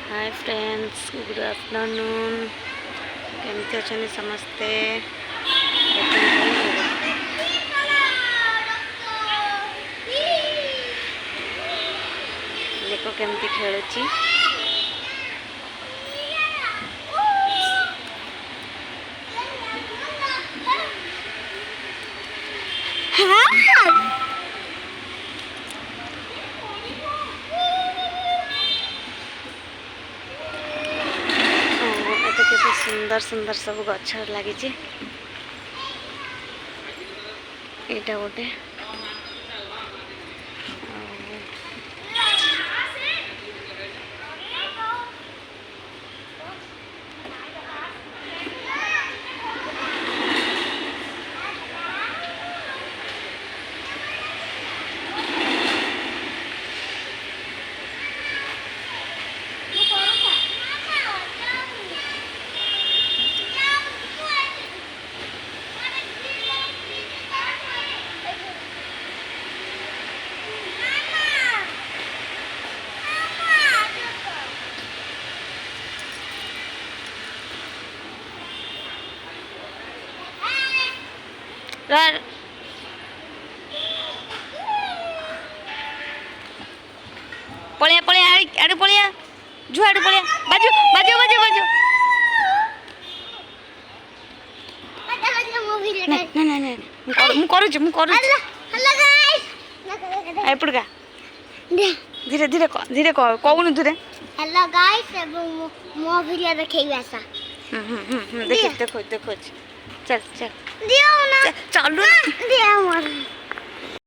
Hi friends, good afternoon. केमती अच्छा समस्ते? देखो केमती खेलुची। केते सुंदर सुंदर सब गछ लगी। एटा गोटे पलिया पलिया आड़े पलिया जुआड़े पलिया बाजू बाजू बाजू बाजू ना ना ना मु करूची एपड़का धीरे धीरे धीरे कहूनु धीरे। हेलो गाइस, मो वीडियो देखैबे आसा। देखो देखो देखो चल चल दियो ना चलो दियो मोर